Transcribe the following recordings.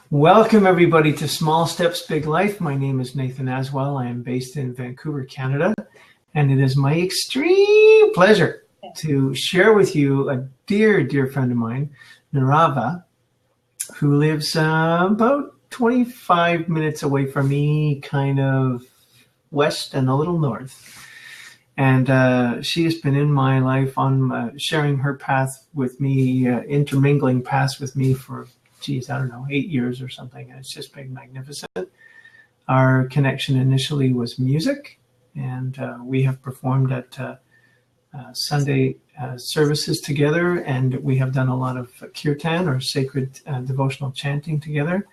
Welcome, everybody, to Small Steps, Big Life. My name is Nathan Aswell. I am based in Vancouver, Canada, and it is my extreme pleasure to share with you a dear, dear friend of mine, Neerava, who lives about 25 minutes away from me, kind of west and a little north. And she has been in my life on sharing her path with me, intermingling paths with me for I don't know, 8 years or something. And it's just been magnificent. Our connection initially was music, and we have performed at Sunday services together, and we have done a lot of kirtan, or sacred devotional chanting together.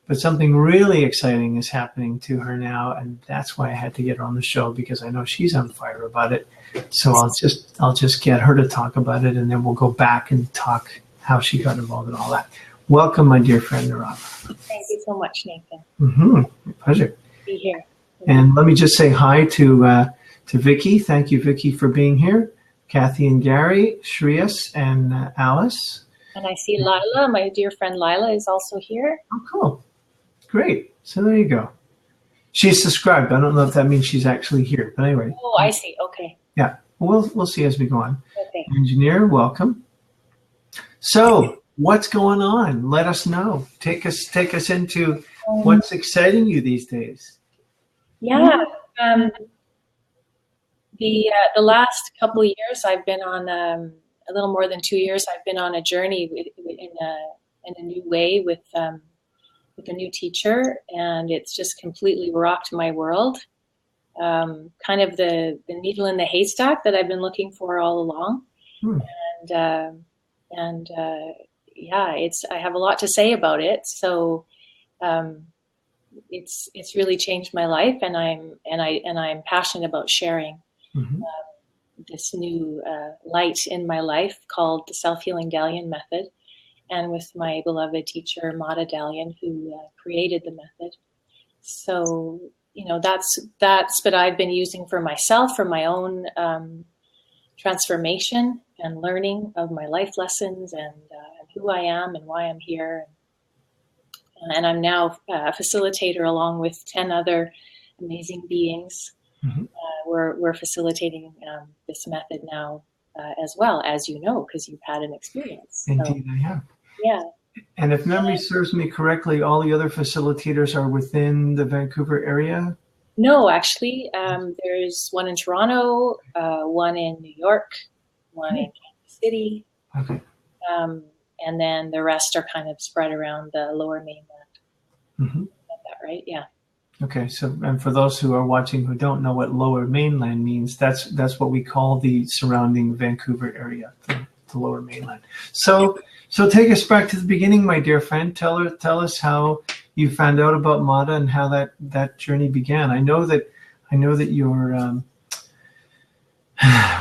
But something really exciting is happening to her now, and that's why I had to get her on the show, because I know she's on fire about it. So I'll just get her to talk about it, and then we'll go back and talk how she got involved in all that. Welcome, my dear friend, Neerava. Thank you so much, Nathan. My pleasure. To be here. And let me just say hi to Vicky. Thank you, Vicky, for being here. Kathy and Gary, Shreyas and Alice. And I see Lila, my dear friend Lila, is also here. Oh, cool. Great. So there you go. She's subscribed. I don't know if that means she's actually here, but anyway. Oh, I see. Okay. Yeah. We'll see as we go on. Okay. Engineer, welcome. So, what's going on? Let us know. Take us into what's exciting you these days. Yeah. The last couple of years, I've been on a little more than 2 years. I've been on a journey in a new way with a new teacher, and it's just completely rocked my world. Kind of the needle in the haystack that I've been looking for all along, and yeah, I have a lot to say about it. So it's really changed my life, and I'm passionate about sharing this new light in my life called the Self-Healing Dalian method, and with my beloved teacher Mada Dalian, who created the method. So that's what I've been using for myself, for my own transformation and learning of my life lessons and who I am and why I'm here. And I'm now a facilitator along with 10 other amazing beings. We're facilitating this method now as well, as you know, because you've had an experience. Indeed, I have. Yeah. And if memory serves me correctly, all the other facilitators are within the Vancouver area? No, actually, there's one in Toronto, one in New York, one in Kansas City. Okay. And then the rest are kind of spread around the Lower Mainland. That right? Yeah. Okay. So, and for those who are watching who don't know what Lower Mainland means, that's what we call the surrounding Vancouver area, the Lower Mainland. So take us back to the beginning, my dear friend. Tell us how you found out about Mada and how that journey began. I know that you're.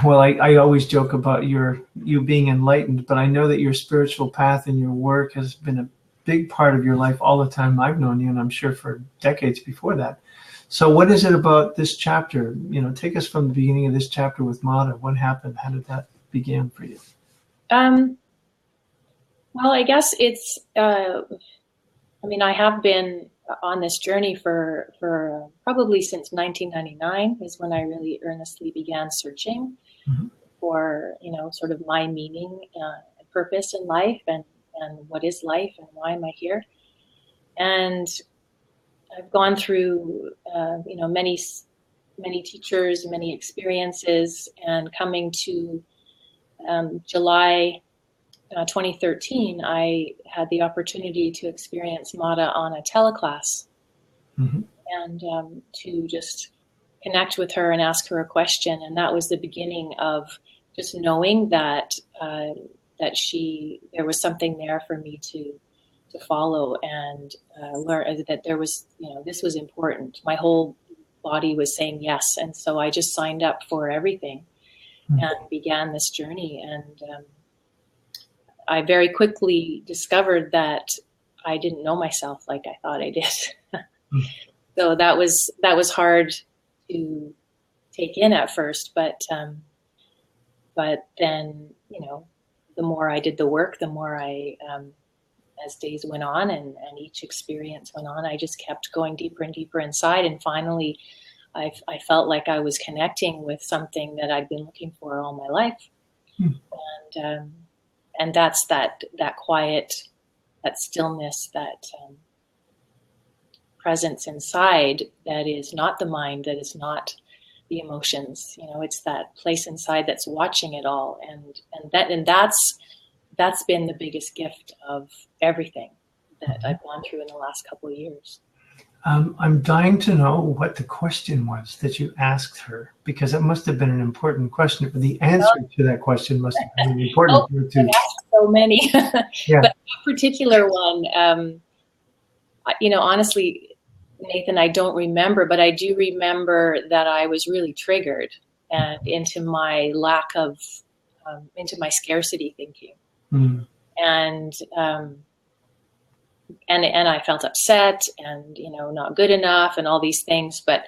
Well, I always joke about you being enlightened, but I know that your spiritual path and your work has been a big part of your life all the time I've known you, and I'm sure for decades before that. So what is it about this chapter? Take us from the beginning of this chapter with Mada. What happened? How did that begin for you? Well, I guess it's, I have been on this journey for probably since 1999 is when I really earnestly began searching for, sort of my meaning and purpose in life and what is life and why am I here? And I've gone through, many teachers, many experiences, and coming to July 2013, I had the opportunity to experience Mada on a teleclass and to just connect with her and ask her a question. And that was the beginning of just knowing that there was something there for me to follow and learn that there was, this was important. My whole body was saying yes. And so I just signed up for everything and began this journey. And I very quickly discovered that I didn't know myself like I thought I did. So that was hard to take in at first, but then, the more I did the work, the more I as days went on and each experience went on, I just kept going deeper and deeper inside. And finally, I felt like I was connecting with something that I'd been looking for all my life. And that's that quiet, that stillness, that presence inside that is not the mind, that is not the emotions. It's that place inside that's watching it all. And that's been the biggest gift of everything that I've gone through in the last couple of years. I'm dying to know what the question was that you asked her, because it must have been an important question. The answer to that question must have been important to her too. I asked so many, yeah. But that particular one, honestly, Nathan, I don't remember, but I do remember that I was really triggered and into my lack of, into my scarcity thinking. And I felt upset and, not good enough and all these things. But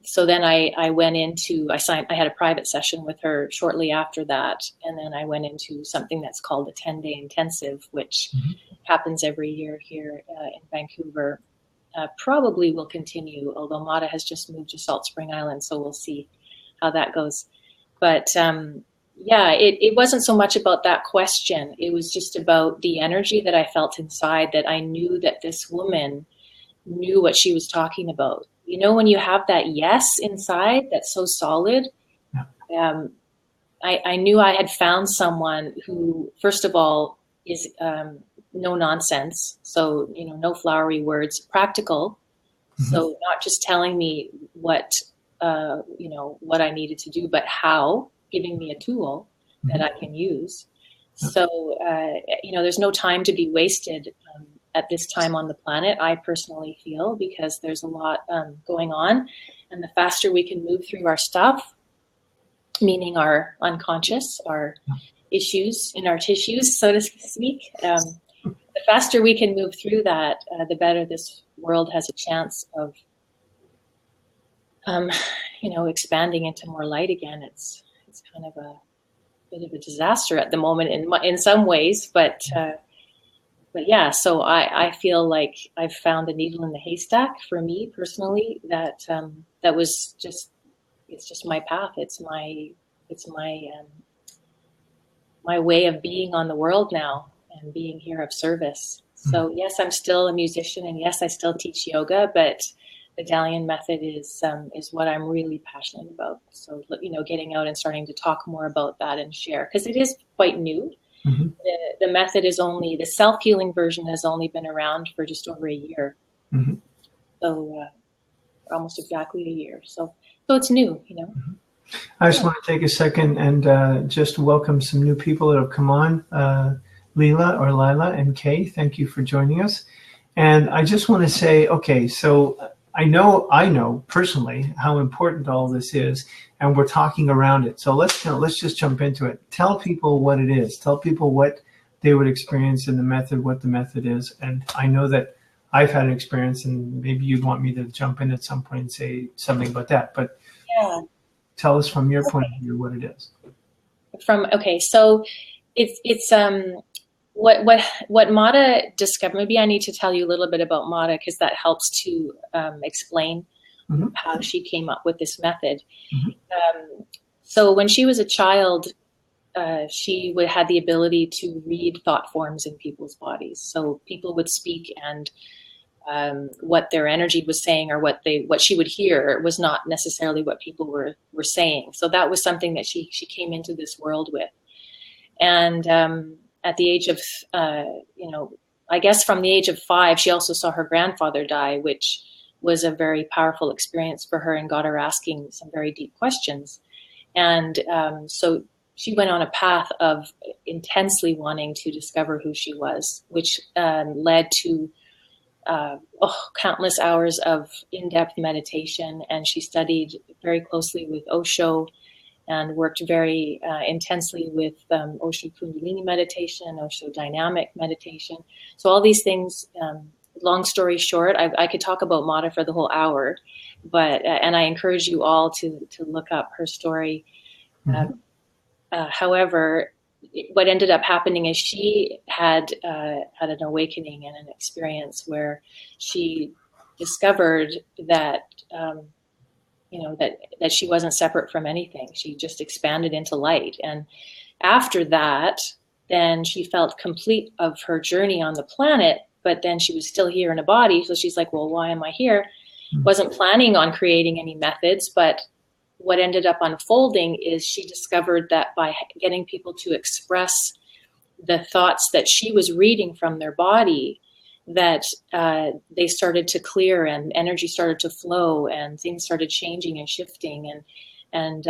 so then I went into, I had a private session with her shortly after that. And then I went into something that's called a 10-day intensive, which happens every year here in Vancouver. Probably will continue, although Mada has just moved to Salt Spring Island. So we'll see how that goes. But it wasn't so much about that question. It was just about the energy that I felt inside, that I knew that this woman knew what she was talking about. When you have that yes inside, that's so solid. I knew I had found someone who, first of all, is no nonsense. So, no flowery words, practical. So not just telling me what I needed to do, but how, giving me a tool that I can use. So, there's no time to be wasted at this time on the planet, I personally feel, because there's a lot going on. And the faster we can move through our stuff, meaning our unconscious, our issues in our tissues, so to speak, the faster we can move through that, the better this world has a chance of, expanding into more light again. It's kind of a bit of a disaster at the moment in some ways, but yeah. So I feel like I've found a needle in the haystack for me personally. That was just, it's just my path. It's my way of being on the world now and being here of service. So yes, I'm still a musician, and yes, I still teach yoga, but the Dalian method is what I'm really passionate about. So, getting out and starting to talk more about that and share, because it is quite new. The method is only, the self-healing version has only been around for just over a year. So almost exactly a year. So it's new, I just want to take a second and just welcome some new people that have come on. Lila and Kay, thank you for joining us. And I just want to say, okay, so I know personally how important all this is, and we're talking around it. So let's just jump into it. Tell people what it is. Tell people what they would experience in the method, what the method is. And I know that I've had an experience, and maybe you'd want me to jump in at some point and say something about that. But tell us from your point of view what it is. So it's what Mada discovered. Maybe I need to tell you a little bit about Mada, because that helps to explain how she came up with this method. So when she was a child, she had the ability to read thought forms in people's bodies. So people would speak, and what their energy was saying, or what she would hear, was not necessarily what people were saying. So that was something that she came into this world with. And at the age of, I guess from the age of 5, she also saw her grandfather die, which was a very powerful experience for her and got her asking some very deep questions. And so she went on a path of intensely wanting to discover who she was, which led to countless hours of in-depth meditation. And she studied very closely with Osho and worked very intensely with Osho Kundalini meditation, Osho dynamic meditation. So all these things, long story short, I could talk about Mada for the whole hour, but and I encourage you all to look up her story. However, what ended up happening is she had an awakening and an experience where she discovered that that she wasn't separate from anything. She just expanded into light. And after that, then she felt complete of her journey on the planet, but then she was still here in a body. So she's like, well, why am I here? Wasn't planning on creating any methods, but what ended up unfolding is she discovered that by getting people to express the thoughts that she was reading from their body, that they started to clear and energy started to flow and things started changing and shifting, and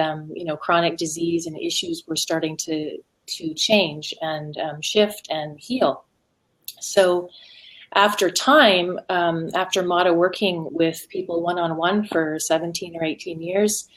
chronic disease and issues were starting to change and shift and heal. So after time, after Mada working with people one-on-one for 17 or 18 years,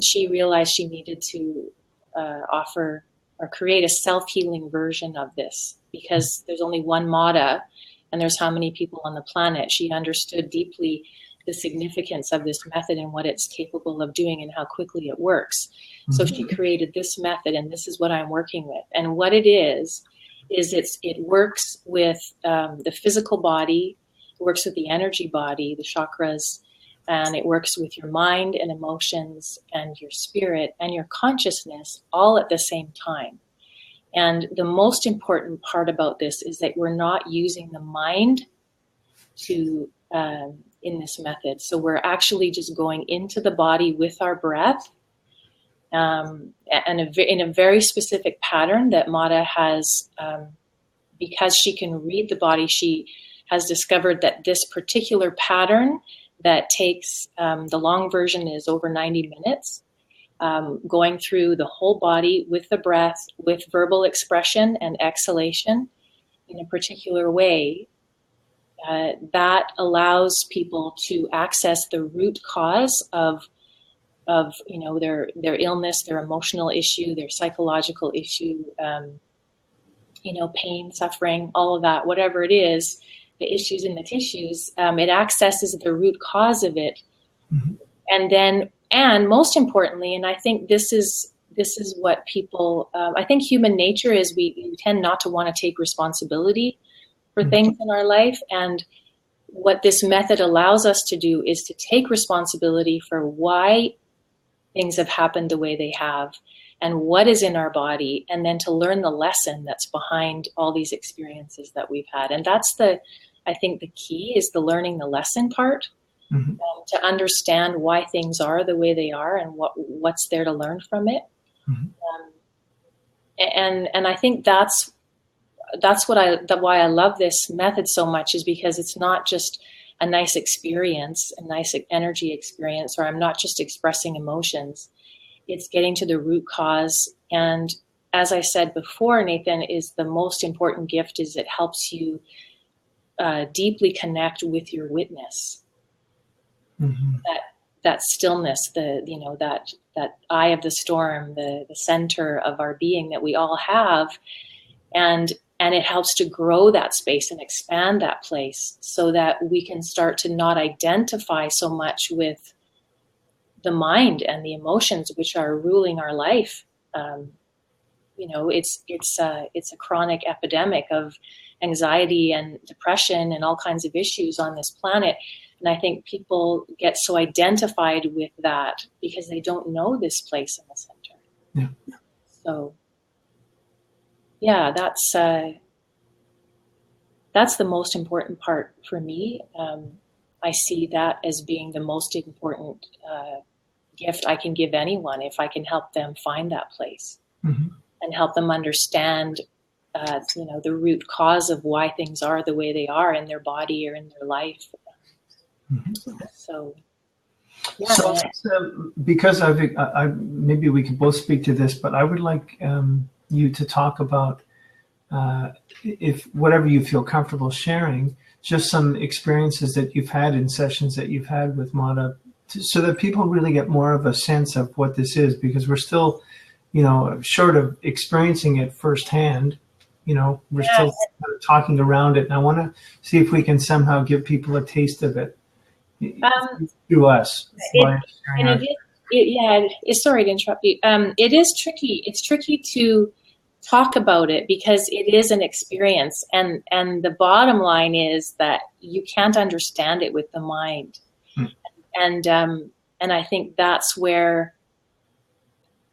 she realized she needed to offer or create a self-healing version of this, because there's only one Mada and there's how many people on the planet. She understood deeply the significance of this method and what it's capable of doing and how quickly it works. So she created this method, and this is what I'm working with. And what it is it works with the physical body, it works with the energy body, the chakras, and it works with your mind and emotions and your spirit and your consciousness all at the same time. And the most important part about this is that we're not using the mind to in this method. So we're actually just going into the body with our breath, and in a very specific pattern that Mada has, because she can read the body. She has discovered that this particular pattern that takes, the long version is over 90 minutes, going through the whole body with the breath, with verbal expression and exhalation in a particular way, that allows people to access the root cause of their illness, their emotional issue, their psychological issue, pain, suffering, all of that, whatever it is, the issues in the tissues, it accesses the root cause of it. And most importantly, and I think this is what people, I think human nature is we tend not to want to take responsibility for things in our life. And what this method allows us to do is to take responsibility for why things have happened the way they have and what is in our body, and then to learn the lesson that's behind all these experiences that we've had. And that's I think the key is the learning the lesson part, to understand why things are the way they are and what's there to learn from it. And I think that's why I love this method so much, is because it's not just a nice experience, a nice energy experience, or I'm not just expressing emotions. It's getting to the root cause. And as I said before, Nathan, is the most important gift is it helps you deeply connect with your witness. That stillness, that eye of the storm, the center of our being that we all have. And it helps to grow that space and expand that place so that we can start to not identify so much with the mind and the emotions which are ruling our life. It's a chronic epidemic of anxiety and depression and all kinds of issues on this planet. And I think people get so identified with that because they don't know this place in the center. Yeah. So, yeah, that's the most important part for me. I see that as being the most important gift I can give anyone, if I can help them find that place and help them understand, the root cause of why things are the way they are in their body or in their life. So, yeah. So because I maybe we can both speak to this, but I would like you to talk about, if whatever you feel comfortable sharing, just some experiences that you've had in sessions that you've had with Mada, so that people really get more of a sense of what this is, because we're still, short of experiencing it firsthand, we're still kind of talking around it. And I want to see if we can somehow give people a taste of it through us. Sorry to interrupt you. It is tricky. It's tricky to talk about it, because it is an experience, and the bottom line is that you can't understand it with the mind. And I think that's where,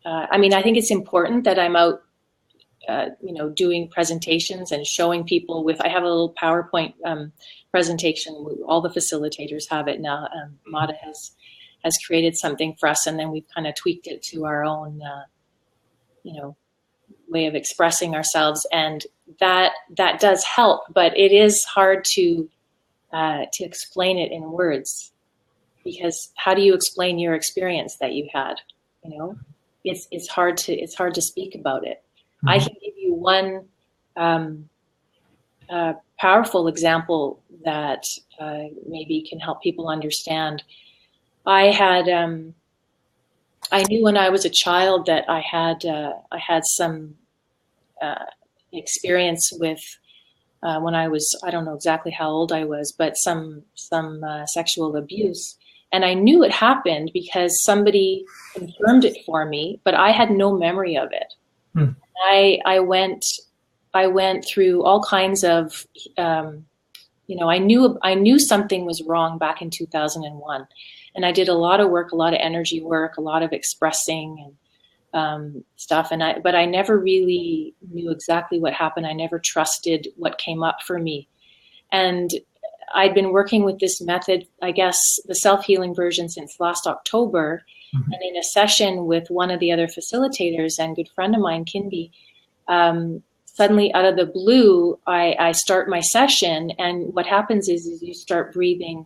I think it's important that I'm out, doing presentations and showing people I have a little PowerPoint presentation. All the facilitators have it now. Mada has created something for us, and then we've kind of tweaked it to our own, way of expressing ourselves, and that does help. But it is hard to explain it in words, because how do you explain your experience that you had? It's hard to speak about it. Mm-hmm. I can give you one powerful example that maybe can help people understand. I knew when I was a child that I had some experience with when I was, I don't know exactly how old I was, but some sexual abuse. And I knew it happened because somebody confirmed it for me, but I had no memory of it. I went through all kinds of, I knew something was wrong back in 2001. And I did a lot of work, a lot of energy work, a lot of expressing and stuff. But I never really knew exactly what happened. I never trusted what came up for me. And I'd been working with this method, I guess, the self-healing version, since last October. Mm-hmm. And in a session with one of the other facilitators and good friend of mine, Kinby, suddenly out of the blue, I start my session. And what happens is you start breathing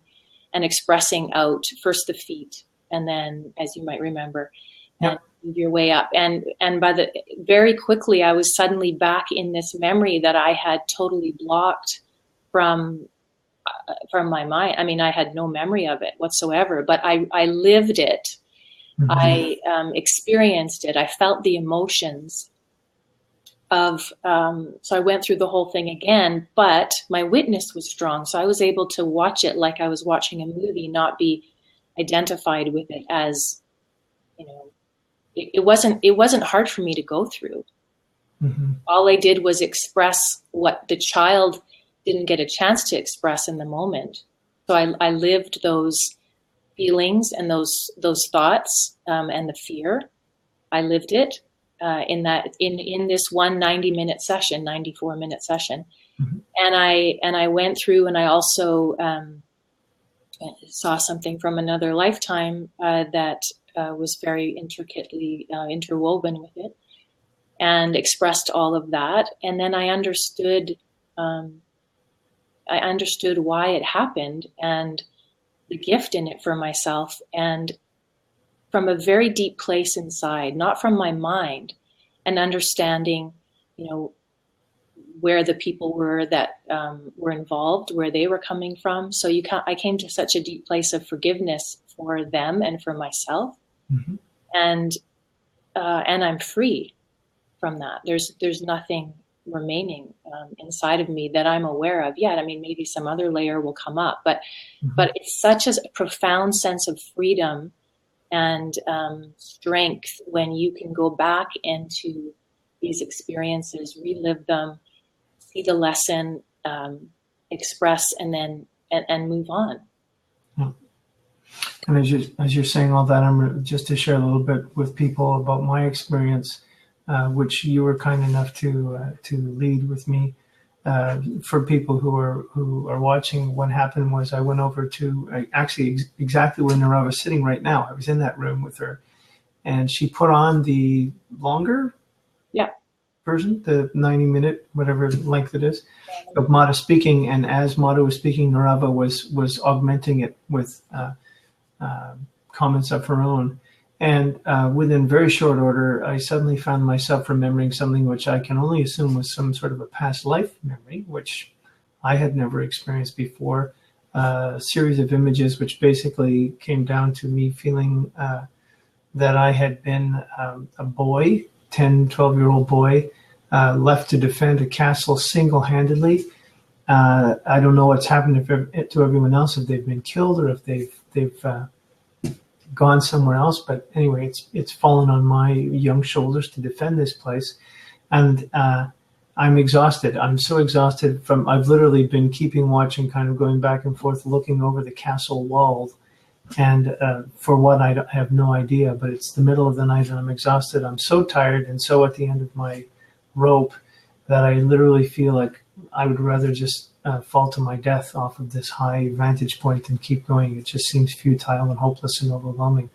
and expressing out first the feet, and then, as you might remember, and move your way up. And very quickly, I was suddenly back in this memory that I had totally blocked from my mind. I had no memory of it whatsoever, but I lived it. Mm-hmm. I experienced it. I felt the emotions of, so I went through the whole thing again, but my witness was strong. So I was able to watch it like I was watching a movie, not be identified with it as, it wasn't hard for me to go through. Mm-hmm. All I did was express what the child didn't get a chance to express in the moment. So I lived those feelings and those thoughts, and the fear. I lived it. In this 94-minute session. Mm-hmm. And I went through, and I also saw something from another lifetime that was very intricately interwoven with it, and expressed all of that. And then I understood why it happened and the gift in it for myself, and from a very deep place inside, not from my mind, and understanding, where the people were that were involved, where they were coming from. So I came to such a deep place of forgiveness for them and for myself. Mm-hmm. And I'm free from that. There's nothing remaining inside of me that I'm aware of yet. Maybe some other layer will come up, but it's such a profound sense of freedom and strength when you can go back into these experiences, relive them, see the lesson, express, and then and move on. Yeah. And as you're saying all that, I'm just to share a little bit with people about my experience, which you were kind enough to lead with me. For people who are watching, what happened was I went over to exactly where Neerava's sitting right now. I was in that room with her, and she put on the longer version, the 90-minute, whatever length it is, of Mada speaking. And as Mada was speaking, Neerava was augmenting it with comments of her own. And within very short order, I suddenly found myself remembering something which I can only assume was some sort of a past life memory, which I had never experienced before. A series of images which basically came down to me feeling that I had been a boy, 10, 12-year-old boy, left to defend a castle single-handedly. I don't know what's happened to everyone else, if they've been killed or if they've gone somewhere else, but anyway, it's fallen on my young shoulders to defend this place. And I'm exhausted. I'm so exhausted I've literally been keeping watch and kind of going back and forth, looking over the castle walls. And for what, I have no idea, but it's the middle of the night and I'm exhausted. I'm so tired and so at the end of my rope that I literally feel like I would rather just fall to my death off of this high vantage point and keep going. It just seems futile and hopeless and overwhelming.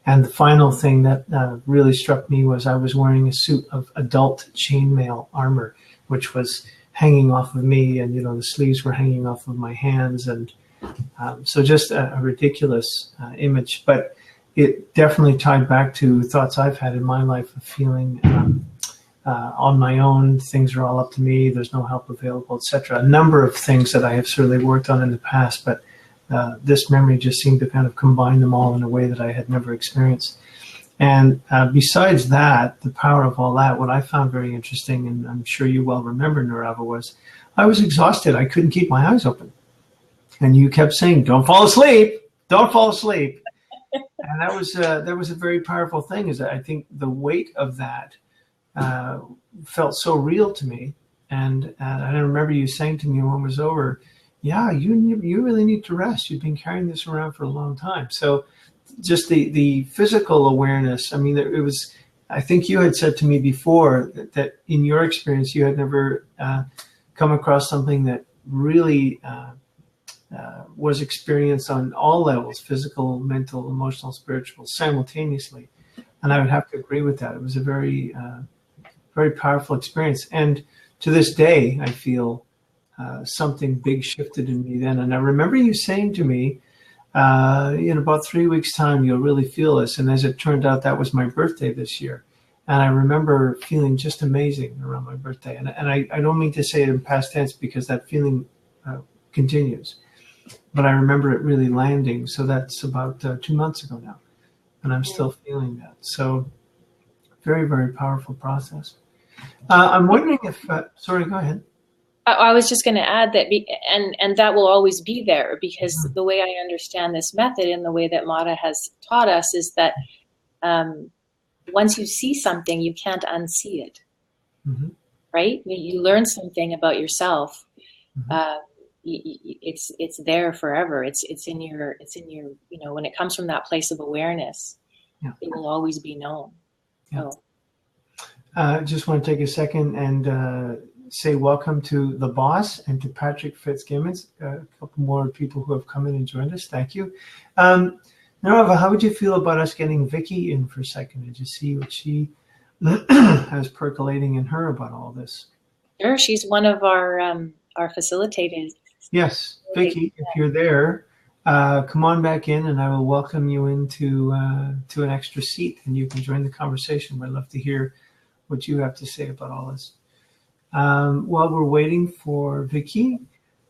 And the final thing that really struck me was I was wearing a suit of adult chainmail armor, which was hanging off of me, and the sleeves were hanging off of my hands, and so just a ridiculous image. But it definitely tied back to thoughts I've had in my life of feeling on my own. Things are all up to me. There's no help available, etc. A number of things that I have certainly worked on in the past, but this memory just seemed to kind of combine them all in a way that I had never experienced. And besides that, the power of all that, what I found very interesting, and I'm sure you well remember, Neerava, was I was exhausted. I couldn't keep my eyes open. And you kept saying, don't fall asleep, don't fall asleep. And that was a very powerful thing, is that I think the weight of that felt so real to me. And I remember you saying to me when it was over, yeah, you really need to rest. You've been carrying this around for a long time. So just the physical awareness, I mean, it was, I think you had said to me before that in your experience, you had never come across something that really was experienced on all levels, physical, mental, emotional, spiritual, simultaneously. And I would have to agree with that. It was a very, very powerful experience. And to this day, I feel something big shifted in me then. And I remember you saying to me, in about 3 weeks' time, you'll really feel this. And as it turned out, that was my birthday this year. And I remember feeling just amazing around my birthday. And I don't mean to say it in past tense because that feeling continues. But I remember it really landing. So that's about 2 months ago now. And I'm still feeling that. So very, very powerful process. I'm wondering if, sorry, go ahead. I was just going to add that, and that will always be there, because the way I understand this method and the way that Mada has taught us is that once you see something, you can't unsee it, right? You learn something about yourself. It's there forever. It's in your, when it comes from that place of awareness, it will always be known. Yeah. So. I just want to take a second and say welcome to the boss and to Patrick Fitzgibbons, a couple more people who have come in and joined us. Thank you. Neerava, how would you feel about us getting Vicky in for a second and just see what she has percolating in her about all this? Sure, she's one of our facilitators. Yes, Vicky, if you're there, come on back in and I will welcome you into to an extra seat and you can join the conversation. I'd love to hear what you have to say about all this. While we're waiting for Vicky,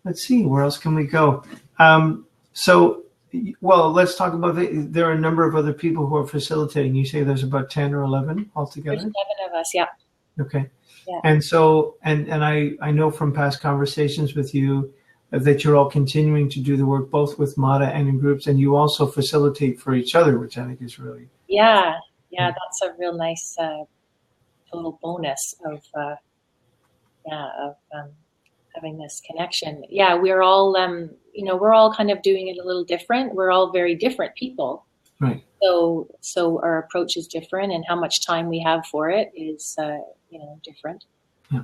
let's see, where else can we go? Let's talk about there are a number of other people who are facilitating. You say there's about 10 or 11 altogether? There's 11 of us, yeah. Okay. Yeah. And so, and I know from past conversations with you that you're all continuing to do the work both with Mada and in groups, and you also facilitate for each other, which I think is really... Yeah, that's a real nice total bonus of having this connection. Yeah, we're all, we're all kind of doing it a little different. We're all very different people. Right. So our approach is different, and how much time we have for it is, different. Yeah.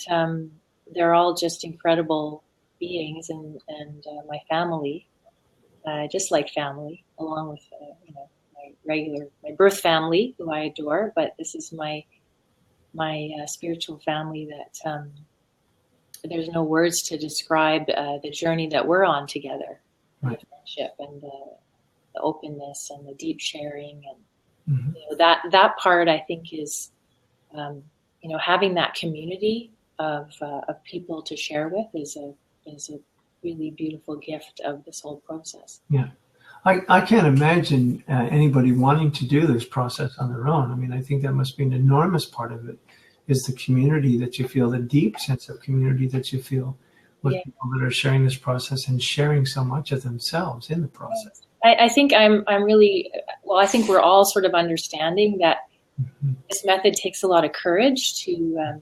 But they're all just incredible beings, and my family, just like family, along with my birth family, who I adore. But this is my spiritual family that there's no words to describe the journey that we're on together. Right. The friendship and the openness and the deep sharing, and that part I think is having that community of people to share with is a really beautiful gift of this whole process. Yeah. I can't imagine anybody wanting to do this process on their own. I mean, I think that must be an enormous part of it, is the community that you feel, the deep sense of community that you feel with people that are sharing this process and sharing so much of themselves in the process. I think I'm really, I think we're all sort of understanding that This method takes a lot of courage to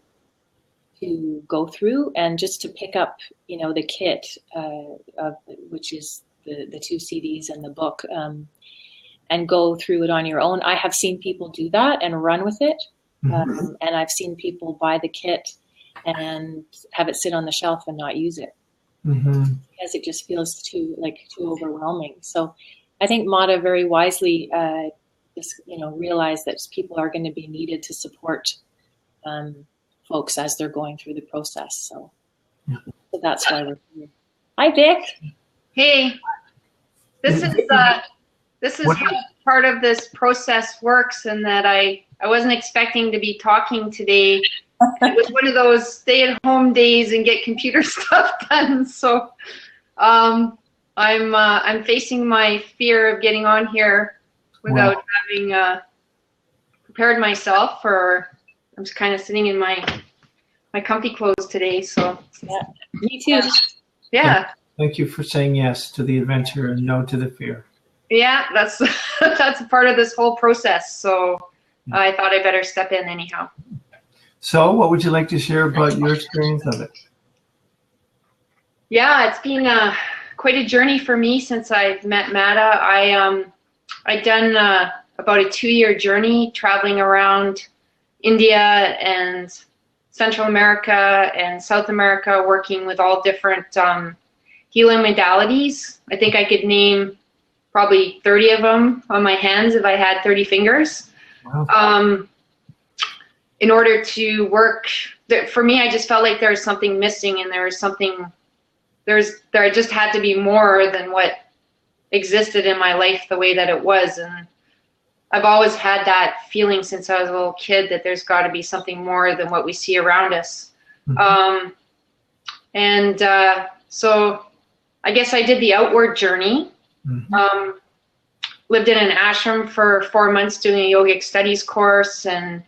go through, and just to pick up, the kit, which is the 2 CDs and the book, and go through it on your own. I have seen people do that and run with it. And I've seen people buy the kit and have it sit on the shelf and not use it because it just feels too overwhelming. So I think Mada very wisely just realized that people are going to be needed to support folks as they're going through the process. So that's why we're here. Hi, Vic. Hey, this is how part of this process works, and that I wasn't expecting to be talking today. It was one of those stay-at-home days and get computer stuff done. So I'm facing my fear of getting on here without having prepared myself. I'm just kind of sitting in my comfy clothes today. So yeah, me too. Yeah. Thank you for saying yes to the adventure and no to the fear. Yeah, that's a part of this whole process. So I thought I better step in anyhow. So what would you like to share about your experience of it? Yeah, it's been quite a journey for me since I've met Mada. I'd done about a 2-year journey traveling around India and Central America and South America, working with all different healing modalities. I think I could name probably 30 of them on my hands if I had 30 fingers. Wow. In order to work, for me, I just felt like there was something missing, and there just had to be more than what existed in my life the way that it was. And I've always had that feeling since I was a little kid that there's got to be something more than what we see around us. So I guess I did the outward journey. Lived in an ashram for 4 months doing a yogic studies course, and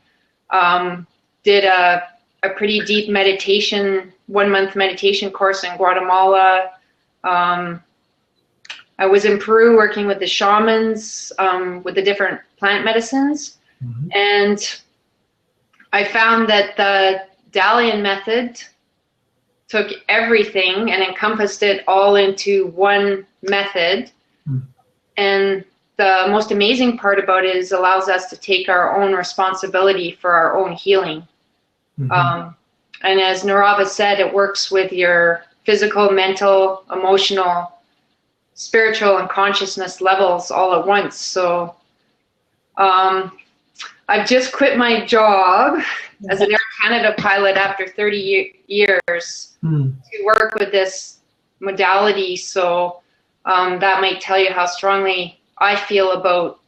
did a pretty deep 1-month meditation course in Guatemala. I was in Peru working with the shamans with the different plant medicines. And I found that the Dalian method took everything and encompassed it all into one method. And the most amazing part about it is allows us to take our own responsibility for our own healing. And as Neerava said, it works with your physical, mental, emotional, spiritual, and consciousness levels all at once. So I've just quit my job as an Air Canada pilot after 30 years to work with this modality. So that might tell you how strongly I feel about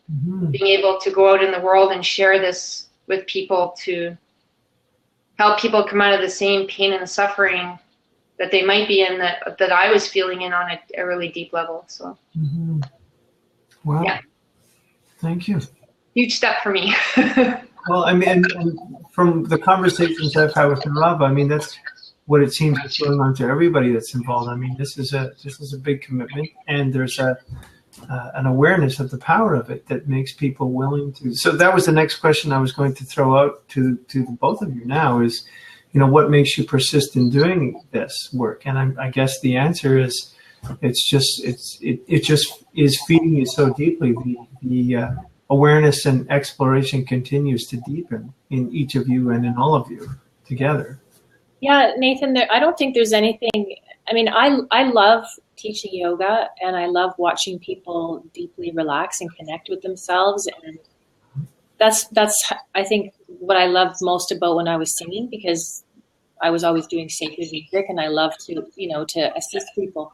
being able to go out in the world and share this with people, to help people come out of the same pain and suffering that they might be in, that I was feeling in on a really deep level. So, Wow. Yeah. Thank you. Huge step for me. Well, I mean, and from the conversations I've had with Neerava, I mean, that's what it seems is going on to everybody that's involved. I mean, this is a big commitment, and there's an awareness of the power of it that makes people willing to. So that was the next question I was going to throw out to the both of you now is, what makes you persist in doing this work? And I guess the answer is, it just is feeding you so deeply. The awareness and exploration continues to deepen in each of you and in all of you together. Yeah, Nathan, I don't think there's anything. I mean, I love teaching yoga, and I love watching people deeply relax and connect with themselves. And that's I think what I loved most about when I was singing, because I was always doing sacred music, and I love to to assist people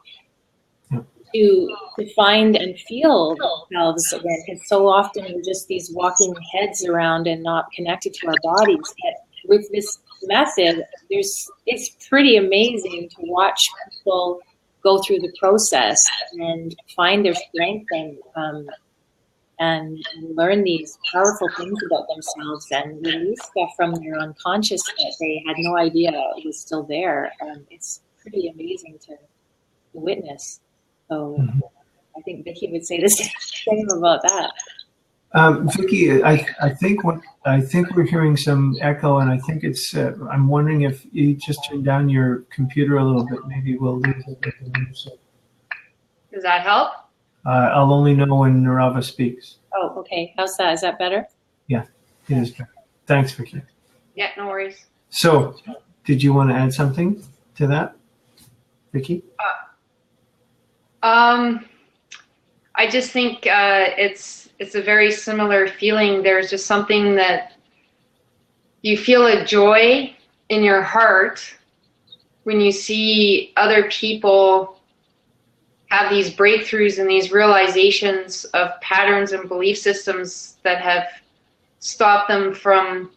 to find and feel themselves again. Because so often we're just these walking heads around and not connected to our bodies. But with this method, it's pretty amazing to watch people go through the process and find their strength and learn these powerful things about themselves and release stuff from their unconscious that they had no idea was still there. It's pretty amazing to witness. So I think Vicky would say the same about that. Vicky, I think we're hearing some echo, and I think it's. I'm wondering if you just turn down your computer a little bit. Maybe we'll lose it. Does that help? I'll only know when Neerava speaks. Oh, okay. How's that? Is that better? Yeah, it is better. Thanks, Vicky. Yeah, no worries. So, did you want to add something to that, Vicky? I just think it's a very similar feeling. There's just something that you feel a joy in your heart when you see other people have these breakthroughs and these realizations of patterns and belief systems that have stopped them from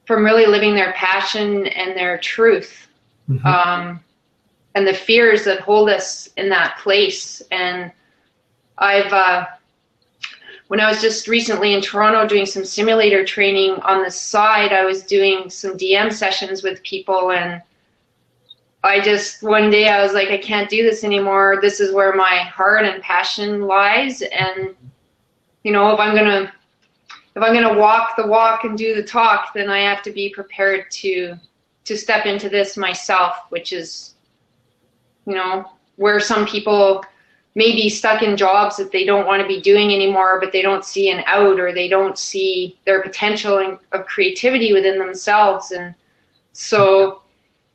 really living their passion and their truth. Mm-hmm. And the fears that hold us in that place. And when I was just recently in Toronto doing some simulator training on the side, I was doing some DM sessions with people, and one day I was like, I can't do this anymore. This is where my heart and passion lies. And, you know, if I'm gonna walk the walk and do the talk, then I have to be prepared to step into this myself, which is, you know, where some people may be stuck in jobs that they don't want to be doing anymore, but they don't see an out, or they don't see their potential of creativity within themselves. And so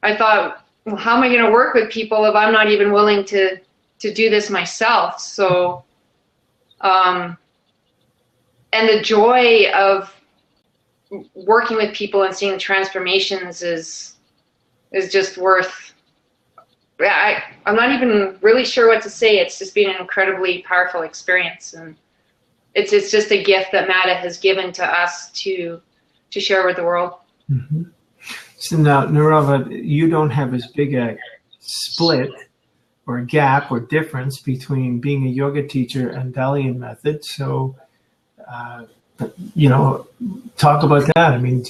I thought, well, how am I going to work with people if I'm not even willing to do this myself? So, and the joy of working with people and seeing transformations is just worth. I'm not even really sure what to say. It's just been an incredibly powerful experience, and it's just a gift that Mada has given to us to share with the world. Mm-hmm. So now, Neerava, you don't have as big a split or a gap or difference between being a yoga teacher and Dalian method. So, you know, talk about that. I mean,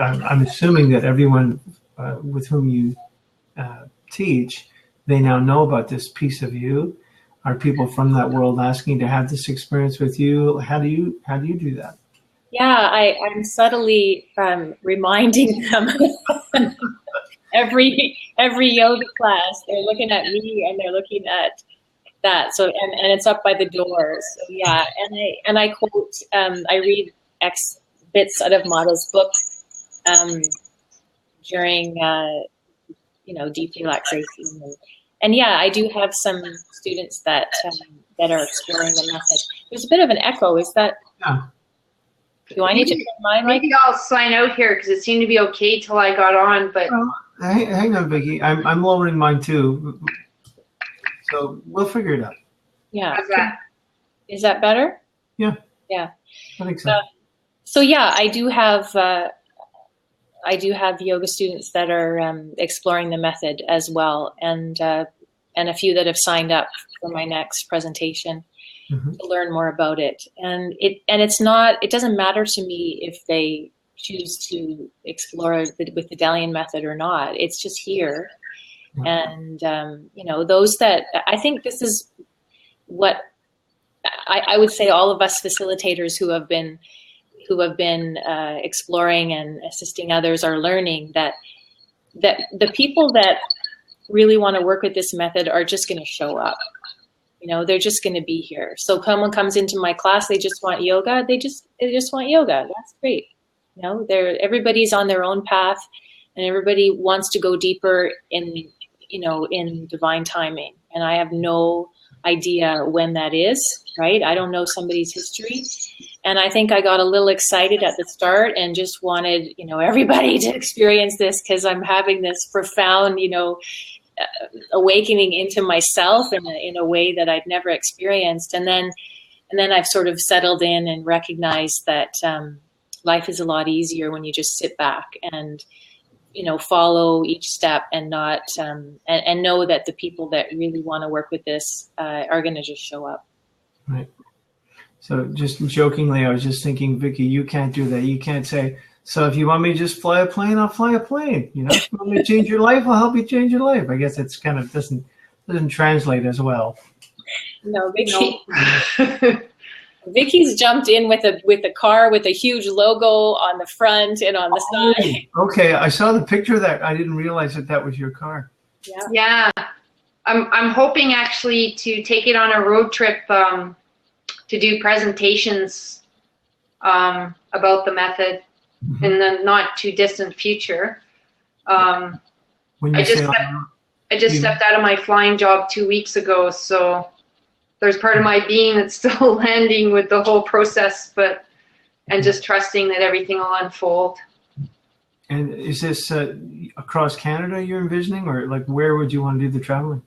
I'm assuming that everyone with whom you teach, they now know about this piece of you. Are people from that world asking to have this experience with you? How do you do that? Yeah, I'm subtly reminding them every yoga class. They're looking at me and they're looking at that. So and it's up by the door. So yeah, and I quote, I read bits out of Mada's book during deep relaxation, and yeah, I do have some students that are exploring the method. There's a bit of an echo. Is that? Yeah. Do I need to turn my mic? Maybe I'll sign out here because it seemed to be okay till I got on. But hang on, Vicky. I'm lowering mine too, so we'll figure it out. Yeah. How's that? Is that better? Yeah. Yeah. I think so. So yeah, I do have yoga students that are exploring the method as well, and a few that have signed up for my next presentation. Mm-hmm. To learn more about it. And it doesn't matter to me if they choose to explore with the Dalian method or not. It's just here. Mm-hmm. And, those that, I think this is what I would say all of us facilitators who have been exploring and assisting others are learning that the people that really want to work with this method are just going to show up. They're just going to be here. So someone comes into my class, they just want yoga. They just want yoga. That's great. Everybody's on their own path, and everybody wants to go deeper in divine timing. And I have no idea when that is, right? I don't know somebody's history. And I think I got a little excited at the start and just wanted, everybody to experience this because I'm having this profound, awakening into myself in a way that I'd never experienced. And then I've sort of settled in and recognized that life is a lot easier when you just sit back and, follow each step and not, and know that the people that really want to work with this are going to just show up. Right. So just jokingly, I was just thinking, Vicky, you can't do that. You can't say, so if you want me to just fly a plane, I'll fly a plane. If you want me to change your life, I'll help you change your life. I guess it's kind of doesn't translate as well. No, Vicky. Vicky's jumped in with a car with a huge logo on the front and on the side. Okay, I saw the picture of that. I didn't realize that was your car. Yeah. I'm hoping actually to take it on a road trip to do presentations about the method in the not too distant future. I just stepped out of my flying job 2 weeks ago, so there's part of my being that's still landing with the whole process, and just trusting that everything will unfold. And is this across Canada you're envisioning, or like where would you want to do the traveling?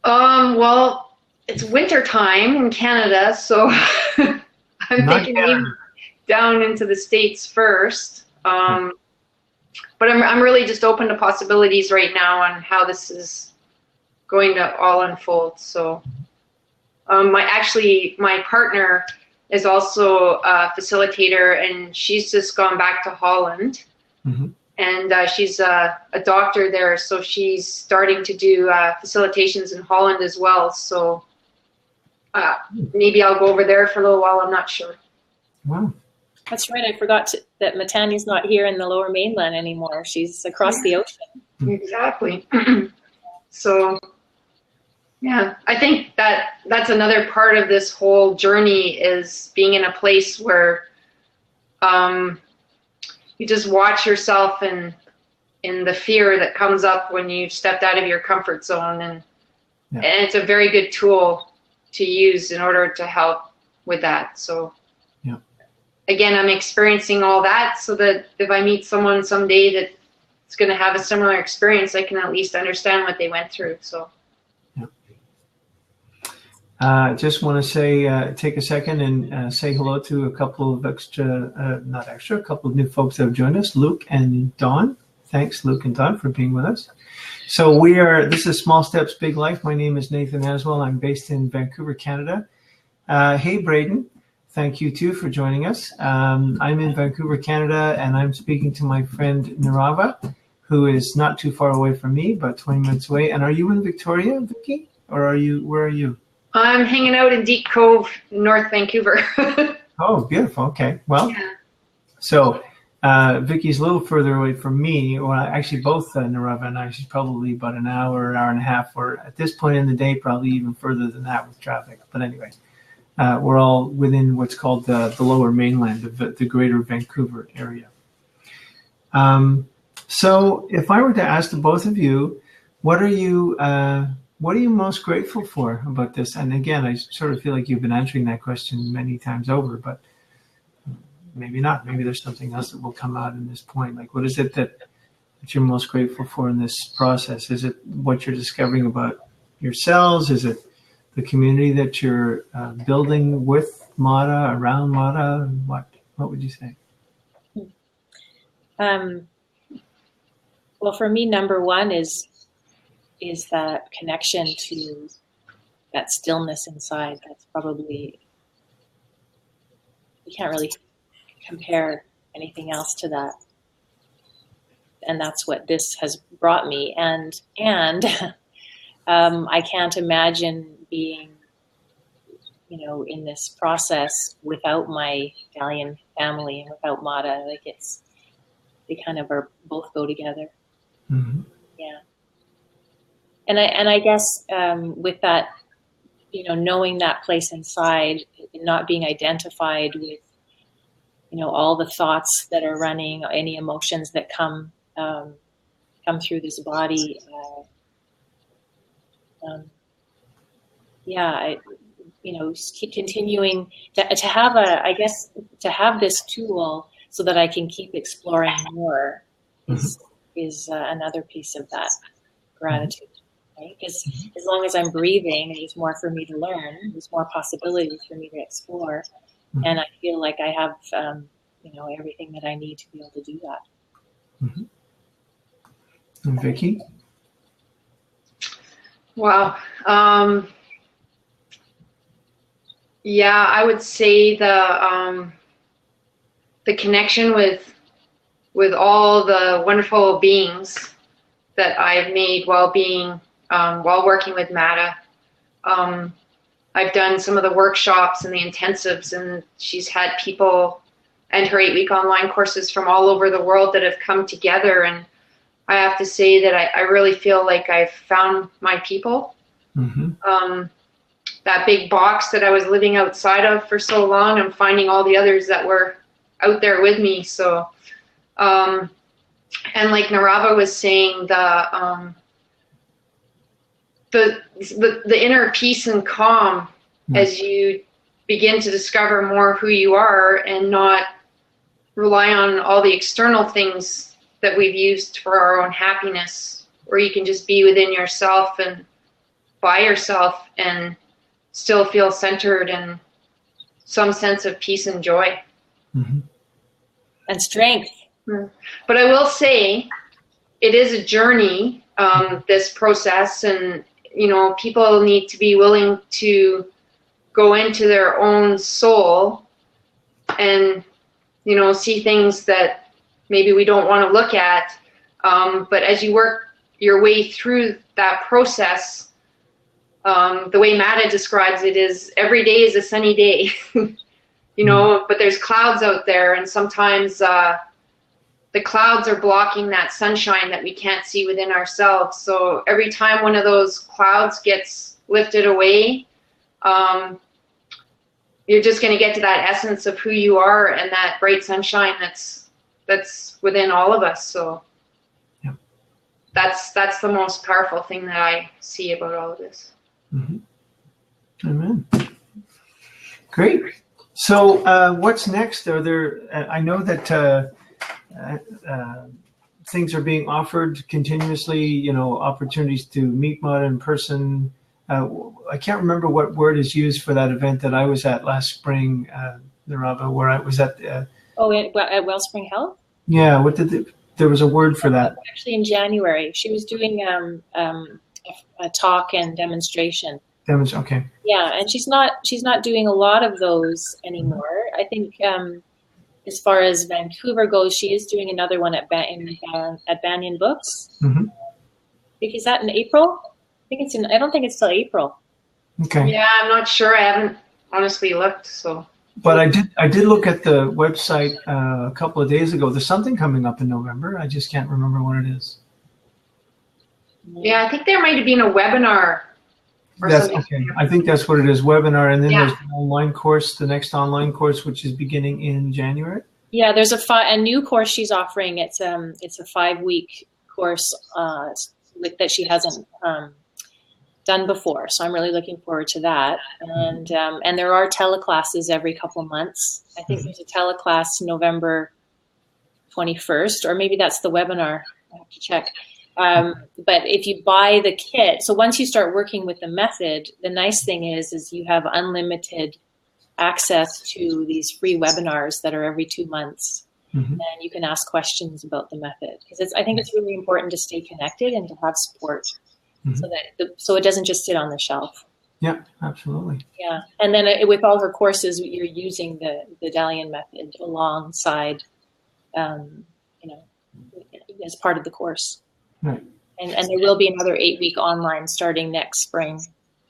Well, it's winter time in Canada, so I'm thinking maybe down into the States first. But I'm really just open to possibilities right now on how this is going to all unfold. So, my partner is also a facilitator, and she's just gone back to Holland. And she's a doctor there, so she's starting to do facilitations in Holland as well. So maybe I'll go over there for a little while. I'm not sure. Wow. That's right. I forgot that Matani's not here in the Lower Mainland anymore. She's across the ocean. Exactly. So, yeah, I think that's another part of this whole journey is being in a place where you just watch yourself in the fear that comes up when you've stepped out of your comfort zone. And it's a very good tool to use in order to help with that. So, again, I'm experiencing all that so that if I meet someone someday that's going to have a similar experience, I can at least understand what they went through. So, just want to say, take a second and say hello to a couple of a couple of new folks that have joined us, Luke and Dawn. Thanks, Luke and Dawn, for being with us. So this is Small Steps, Big Life. My name is Nathan Aswell. I'm based in Vancouver, Canada. Hey, Braden. Thank you, too, for joining us. I'm in Vancouver, Canada, and I'm speaking to my friend Neerava, who is not too far away from me, about 20 minutes away. And are you in Victoria, Vicky? Or where are you? I'm hanging out in Deep Cove, North Vancouver. Oh, beautiful. Okay. Well, so Vicky's a little further away from me. Well, actually, both Neerava and I, she's probably about an hour and a half, or at this point in the day, probably even further than that with traffic. But anyway. We're all within what's called the Lower Mainland, the Greater Vancouver area. So, if I were to ask the both of you, what are you most grateful for about this? And again, I sort of feel like you've been answering that question many times over, but maybe not. Maybe there's something else that will come out in this point. Like, what is it that you're most grateful for in this process? Is it what you're discovering about yourselves? Is it the community that you're building with Mada, around Mada? What would you say? Well, for me, number one is that connection to that stillness inside. That's probably, you can't really compare anything else to that. And that's what this has brought me. And I can't imagine being, in this process without my Dalian family and without Mada. Like they kind of both go together. Mm-hmm. Yeah. And I guess with that, knowing that place inside, and not being identified with, all the thoughts that are running, any emotions that come through this body. Keep continuing to have this tool so that I can keep exploring more is another pice of that gratitude, right? Because as long as I'm breathing, there's more for me to learn. There's more possibilities for me to explore, and I feel like I have, everything that I need to be able to do that. Mm-hmm. And Vicky? Wow. I would say the connection with all the wonderful beings that I've made while working with Mada. I've done some of the workshops and the intensives, and she's had people and her 8-week online courses from all over the world that have come together. And I have to say that I really feel like I've found my people. That big box that I was living outside of for so long, I'm finding all the others that were out there with me. So, and like Neerava was saying, the inner peace and calm as you begin to discover more who you are and not rely on all the external things that we've used for our own happiness, where you can just be within yourself and by yourself and still feel centered and some sense of peace and joy. And strength. But I will say it is a journey, this process, and people need to be willing to go into their own soul and see things that maybe we don't want to look at, but as you work your way through that process, the way Mada describes it is every day is a sunny day. But there's clouds out there, and sometimes the clouds are blocking that sunshine that we can't see within ourselves. So every time one of those clouds gets lifted away, you're just going to get to that essence of who you are and that bright sunshine that's within all of us. So that's the most powerful thing that I see about all of this. Amen. Great. So what's next? Are there? I know that things are being offered continuously. Opportunities to meet Mada in person. I can't remember what word is used for that event that I was at last spring, Neerava, where I was at. At Wellspring Health? Yeah. There was a word for that. Actually, in January, she was doing a talk and demonstration. Okay. Yeah, and she's not doing a lot of those anymore. I think as far as Vancouver goes, she is doing another one at Banyan Books. Is that in April? I don't think it's till April. Okay. Yeah, I'm not sure. I haven't honestly looked. So. But I did look at the website a couple of days ago. There's something coming up in November. I just can't remember what it is. Yeah, I think there might have been a webinar. Okay. I think that's what it is, webinar, and then there's the online course, the next online course, which is beginning in January. Yeah, there's a new course she's offering. It's a 5-week course that she hasn't done before, so I'm really looking forward to that. And there are teleclasses every couple of months. I think there's a teleclass November 21st, or maybe that's the webinar. I have to check. But if you buy the kit, so once you start working with the method, the nice thing is you have unlimited access to these free webinars that are every 2 months. And you can ask questions about the method, because I think it's really important to stay connected and to have support, so it doesn't just sit on the shelf. Yeah, absolutely. Yeah, and then with all her courses, you're using the Dalian method alongside, as part of the course. Right. And there will be another 8-week online starting next spring.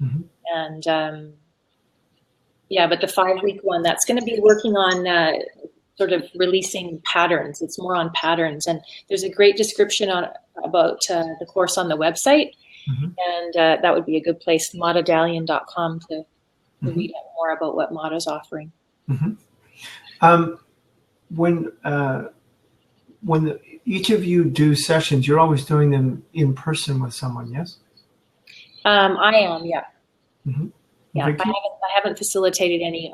And but the 5-week one, that's going to be working on sort of releasing patterns. It's more on patterns, and there's a great description about the course on the website, and that would be a good place, madadalian.com, to read out more about what Mada's offering. When each of you do sessions, you're always doing them in person with someone, yes? I am, yeah. Yeah, Vicky? I haven't facilitated any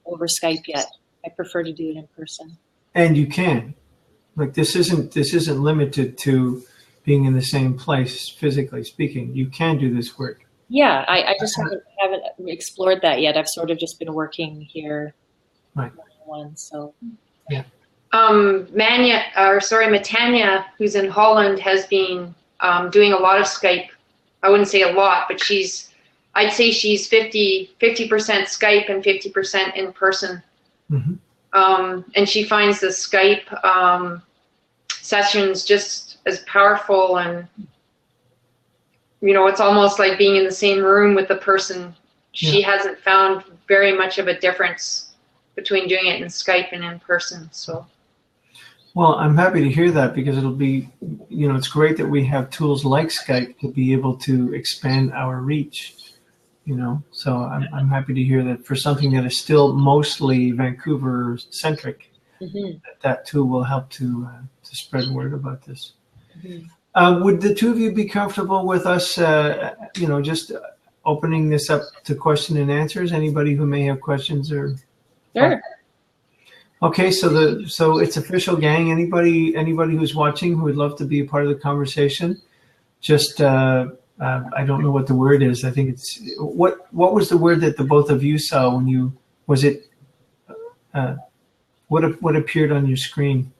over Skype yet. I prefer to do it in person. And you can. Like this isn't limited to being in the same place, physically speaking. You can do this work. Yeah, I just haven't explored that yet. I've sort of just been working here one-on-one, so. Yeah. Matanya, who's in Holland, has been doing a lot of Skype. I wouldn't say a lot, but I'd say she's 50% Skype and 50% in person. And she finds the Skype sessions just as powerful, and it's almost like being in the same room with the person she hasn't found very much of a difference between doing it in Skype and in person. So. Well, I'm happy to hear that, because it'll be, it's great that we have tools like Skype to be able to expand our reach, So I'm happy to hear that for something that is still mostly Vancouver centric, that tool will help to spread word about this. Would the two of you be comfortable with us, just opening this up to question and answers? Anybody who may have questions or? Sure. Okay, so it's official, gang. Anybody who's watching who would love to be a part of the conversation, just I don't know what the word is. I think it's what was the word that the both of you saw when you what appeared on your screen?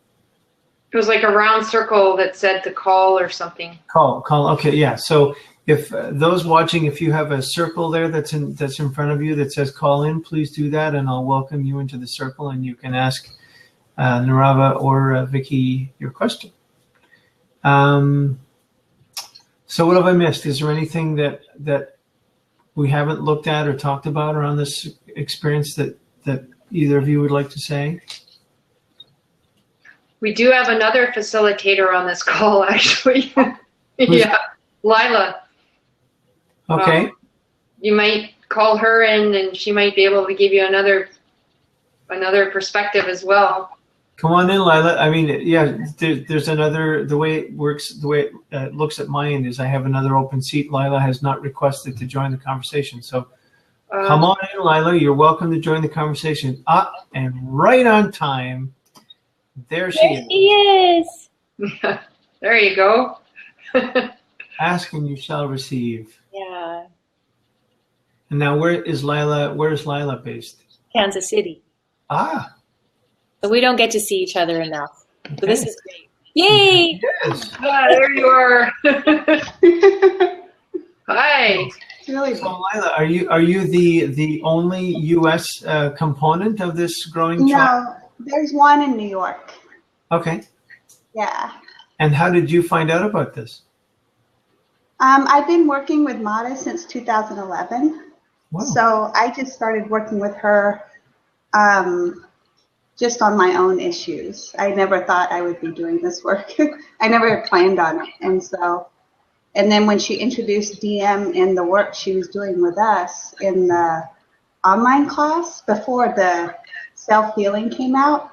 It was like a round circle that said to call or something. Call. Okay, yeah. So if those watching, if you have a circle there that's in front of you that says call in, please do that, and I'll welcome you into the circle, and you can ask Neerava or Vicky your question. So what have I missed? Is there anything that we haven't looked at or talked about around this experience that either of you would like to say? We do have another facilitator on this call, actually. Yeah, Lila. Okay. You might call her in, and she might be able to give you another perspective as well. Come on in, Lila. I mean, yeah, there's another, the way it works, the way it looks at my end is I have another open seat. Lila has not requested to join the conversation. So come on in, Lila. You're welcome to join the conversation. And right on time. There she is. There you go. Ask and you shall receive. Yeah. And now where is Lila based? Kansas City. So we don't get to see each other enough. Okay. So this is great. Yay! Yes. There you are. Hi. Really? So Lila, are you the only U.S. Component of this growing tribe? No, there's one in New York. Okay. Yeah. And how did you find out about this? I've been working with Mada since 2011. Wow. So I just started working with her just on my own issues. I never thought I would be doing this work. I never planned on it. And then when she introduced DM in the work she was doing with us in the online class before the self-healing came out,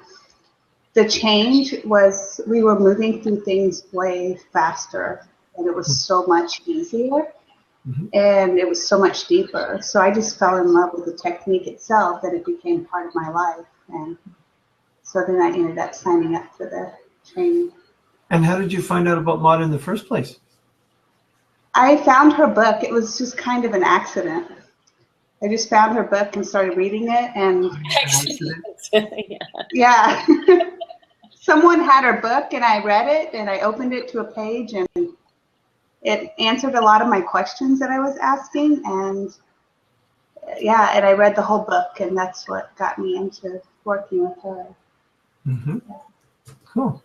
the change was we were moving through things way faster, and it was so much easier, and it was so much deeper. So I just fell in love with the technique itself that it became part of my life. And so then I ended up signing up for the training. And how did you find out about Mada in the first place? I found her book. It was just kind of an accident. I just found her book and started reading it, and yeah. Someone had her book, and I read it, and I opened it to a page, and it answered a lot of my questions that I was asking, and yeah, and I read the whole book, and that's what got me into working with her. Mm-hmm. Cool.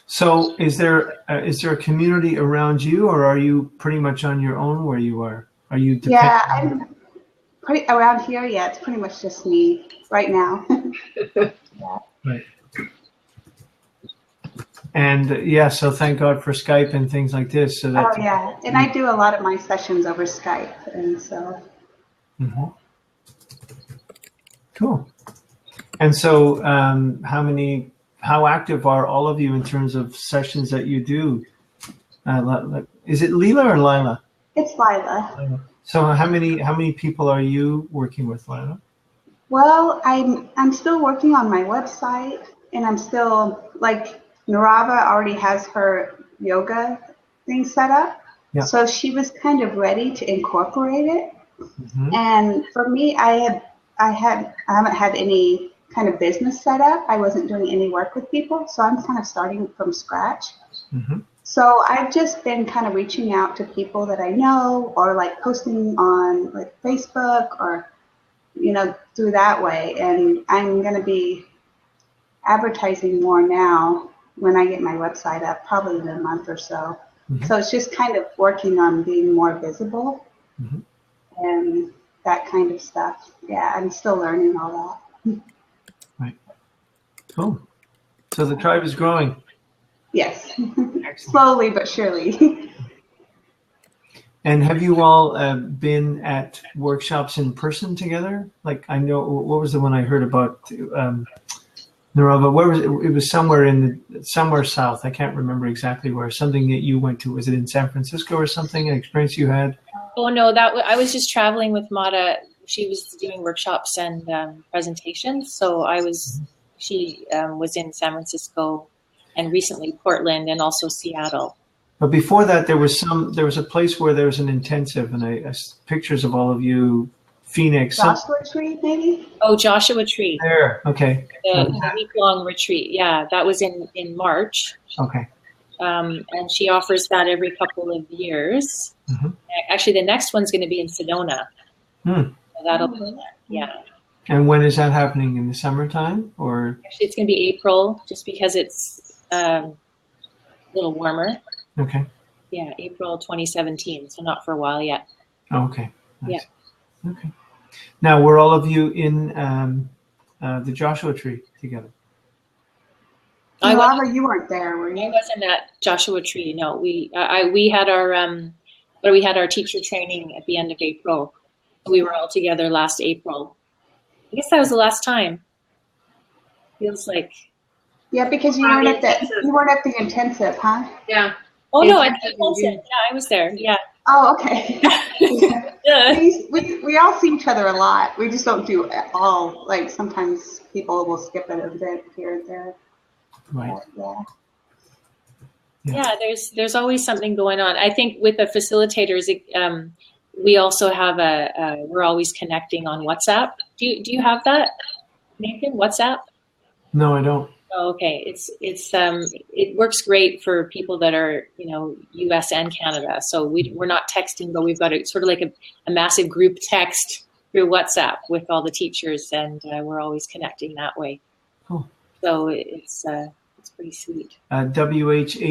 So, is there a community around you, or are you pretty much on your own where you are? Are you? Yeah, I'm pretty around here. Yeah, it's pretty much just me right now. Yeah. Right. And so thank God for Skype and things like this. So that. Oh yeah, and I do a lot of my sessions over Skype, and so. Mm-hmm. Cool. And so, how active are all of you in terms of sessions that you do? Is it Lila or Lila? It's Lila. So how many people are you working with, Lila? Well, I'm still working on my website, and I'm still like Neerava already has her yoga thing set up. Yeah. So she was kind of ready to incorporate it. Mm-hmm. And for me, I haven't had any kind of business set up. I wasn't doing any work with people, so I'm kind of starting from scratch. Mm-hmm. So I've just been kind of reaching out to people that I know, or like posting on like Facebook, or through that way. And I'm going to be advertising more now when I get my website up, probably in a month or so. Mm-hmm. So it's just kind of working on being more visible. Mm-hmm. And that kind of stuff. Yeah, I'm still learning all that. Right. Cool. So the tribe is growing. Yes. Slowly but surely. And have you all been at workshops in person together? Like, I know, what was the one I heard about? Neerava, where was it? It was somewhere south. I can't remember exactly where. Something that you went to. Was it in San Francisco or something? An experience you had? Oh no, I was just traveling with Mada. She was doing workshops and presentations. So she was in San Francisco, and recently Portland, and also Seattle. But before that, there was a place where there was an intensive, and I pictures of all of you, Phoenix. Joshua Tree, maybe? Oh, Joshua Tree. There, okay. The week-long retreat. Yeah, that was in March. Okay. And she offers that every couple of years. Mm-hmm. Actually, the next one's going to be in Sedona. So that'll be And when is that happening? In the summertime, or? Actually, it's going to be April, just because it's a little warmer. Okay. Yeah, April 2017, so not for a while yet. Oh, okay. Nice. Yeah. Okay. Now, were all of you in the Joshua Tree together? Neerava, you weren't there, were you? I wasn't at Joshua Tree. No, we had our teacher training at the end of April. We were all together last April. I guess that was the last time. Feels like. Yeah, because you weren't at the intensive, huh? Yeah. Oh no, I was there. Yeah. Oh, okay. we all see each other a lot. We just don't do it all. Like sometimes people will skip it a bit here and there. Right. Yeah. There's always something going on. I think with the facilitators, we also have we're always connecting on WhatsApp. Do you have that, Nathan? WhatsApp? No, I don't. Oh, okay. It works great for people that are, US and Canada. So we're not texting, but we've got sort of like a massive group text through WhatsApp with all the teachers, and we're always connecting that way. Cool. So it's pretty sweet. WHATSAPP?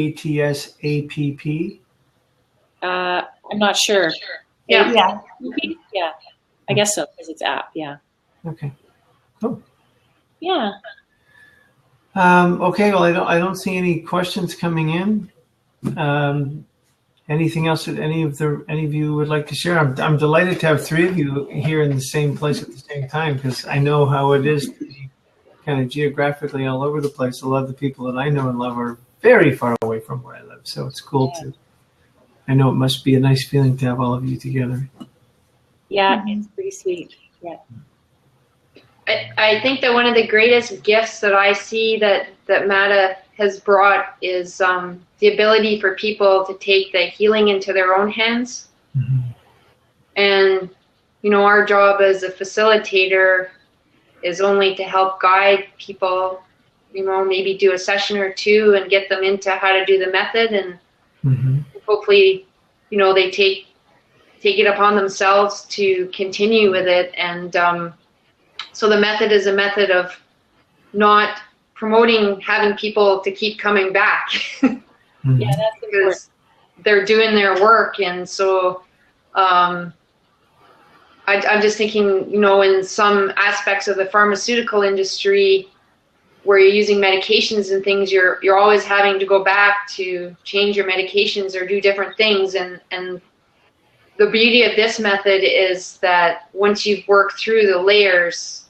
I'm not sure. Yeah. Yeah. I guess so, because it's app. Yeah. Okay. Cool. Yeah. Okay, well, I don't see any questions coming in. Anything else that any of you would like to share? I'm delighted to have three of you here in the same place at the same time, because I know how it is to be kind of geographically all over the place. A lot of the people that I know and love are very far away from where I live, so it's cool I know it must be a nice feeling to have all of you together. Yeah, it's pretty sweet. Yeah. I think that one of the greatest gifts that I see that Mada has brought is the ability for people to take the healing into their own hands. Mm-hmm. And, our job as a facilitator is only to help guide people, maybe do a session or two and get them into how to do the method. And hopefully, they take it upon themselves to continue with it. And so the method is a method of not promoting having people to keep coming back. Yeah, that's because they're doing their work. And so I'm just thinking, in some aspects of the pharmaceutical industry where you're using medications and things, you're always having to go back to change your medications or do different things. And the beauty of this method is that once you've worked through the layers,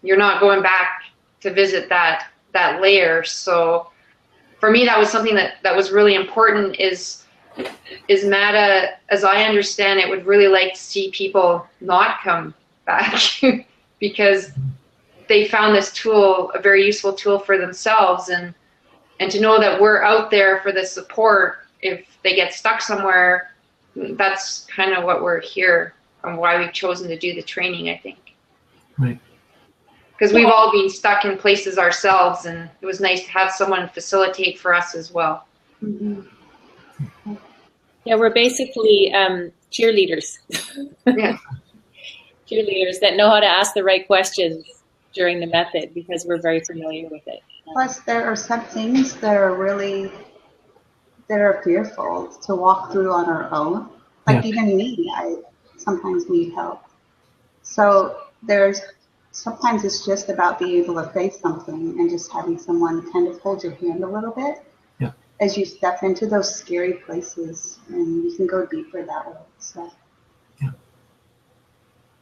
you're not going back to visit that layer. So for me, that was something that was really important is Mada, as I understand it, would really like to see people not come back because they found this tool a very useful tool for themselves, and to know that we're out there for the support if they get stuck somewhere. That's kind of what we're here and why we've chosen to do the training, I think. Right. Because we've all been stuck in places ourselves, and it was nice to have someone facilitate for us as well. Mm-hmm. Yeah, we're basically cheerleaders. Yeah. Cheerleaders that know how to ask the right questions during the method because we're very familiar with it. Plus, there are some things that are fearful to walk through on our own. Like even me, sometimes need help. So sometimes it's just about being able to face something and just having someone kind of hold your hand a little bit as you step into those scary places, and you can go deeper that way. So.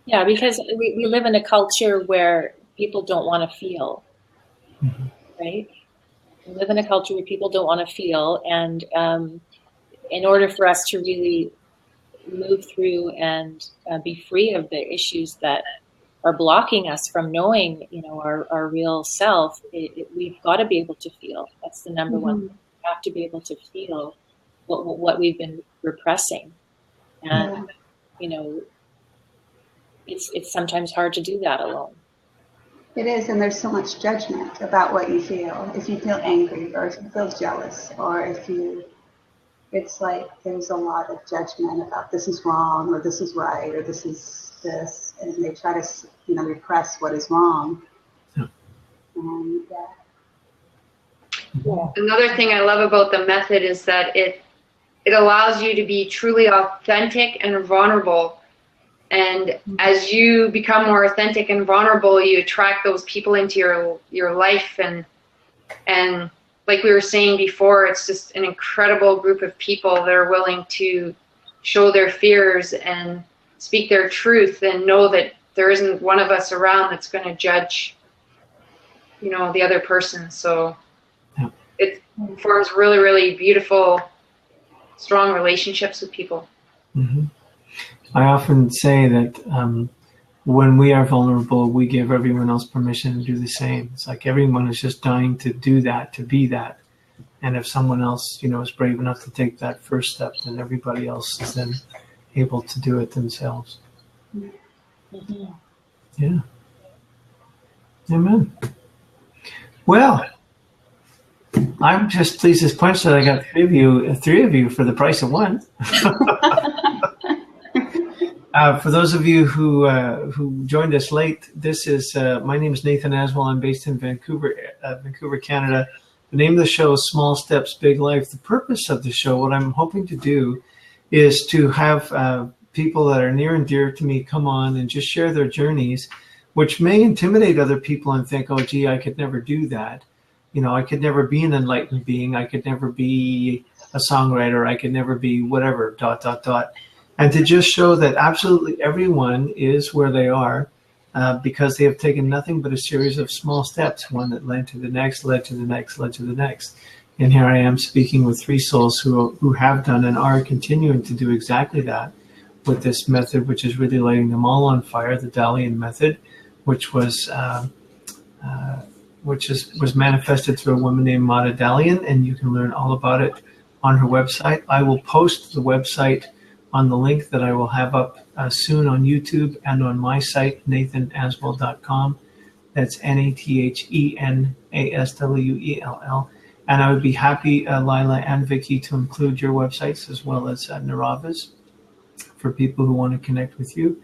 Yeah, because we live in a culture where people don't want to feel, right? We live in a culture where people don't want to feel, and in order for us to really move through and be free of the issues that are blocking us from knowing, our real self, we've got to be able to feel. That's the number one. We have to be able to feel what we've been repressing, and it's sometimes hard to do that alone. It is, and there's so much judgment about what you feel. If you feel angry, or if you feel jealous, or it's like there's a lot of judgment about this is wrong, or this is right, or this is this, and they try to, repress what is wrong. And another thing I love about the method is that it allows you to be truly authentic and vulnerable. And as you become more authentic and vulnerable, you attract those people into your life. And like we were saying before, it's just an incredible group of people that are willing to show their fears and speak their truth, and know that there isn't one of us around that's going to judge, the other person. So it forms really, really beautiful, strong relationships with people. Mm-hmm. I often say that when we are vulnerable, we give everyone else permission to do the same. It's like everyone is just dying to do that, to be that. And if someone else, is brave enough to take that first step, then everybody else is then able to do it themselves. Mm-hmm. Yeah. Amen. Well, I'm just pleased as punch that I got three of you for the price of one. For those of you who joined us late, this is my name is Nathan Aswell. I'm based in Vancouver, Canada. The name of the show is Small Steps, Big Life. The purpose of the show, what I'm hoping to do, is to have people that are near and dear to me come on and just share their journeys, which may intimidate other people and think, oh, gee, I could never do that. I could never be an enlightened being. I could never be a songwriter. I could never be whatever, ... And to just show that absolutely everyone is where they are because they have taken nothing but a series of small steps, one that led to the next, led to the next, led to the next. And here I am speaking with three souls who have done and are continuing to do exactly that with this method, which is really lighting them all on fire, the Dalian method, which was manifested through a woman named Mada Dalian, and you can learn all about it on her website. I will post the website on the link that I will have up soon on YouTube and on my site, nathanaswell.com. That's NATHENASWELL. And I would be happy, Lila and Vicky, to include your websites as well as Neerava's for people who want to connect with you.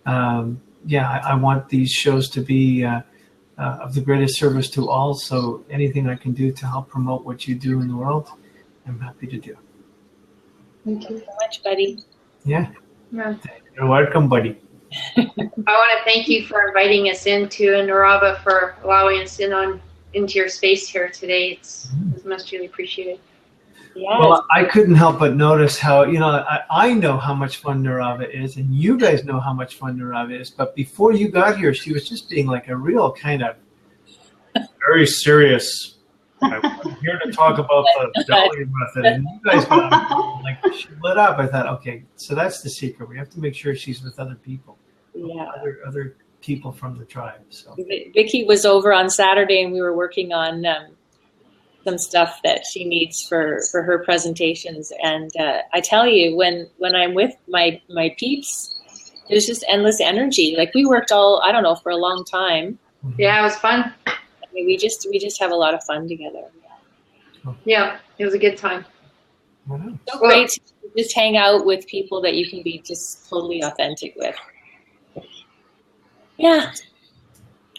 I want these shows to be of the greatest service to all. So anything I can do to help promote what you do in the world, I'm happy to do. Thank you so much, buddy. Yeah. You're welcome, buddy. I want to thank you for inviting us into Neerava, for allowing us into your space here today. It's much really appreciated. Yes. Well, I couldn't help but notice how, I know how much fun Neerava is, and you guys know how much fun Neerava is. But before you got here, she was just being like a real kind of very serious. I'm here to talk about the Dalian method, and you guys got she lit up. I thought, okay, so that's the secret. We have to make sure she's with other people, other people from the tribe. So Vicky was over on Saturday, and we were working on some stuff that she needs for her presentations. And I tell you, when I'm with my peeps, there's just endless energy. Like we worked for a long time. Yeah, it was fun. I mean, we just have a lot of fun together. Yeah, it was a good time. Wow. So great to just hang out with people that you can be just totally authentic with. Yeah,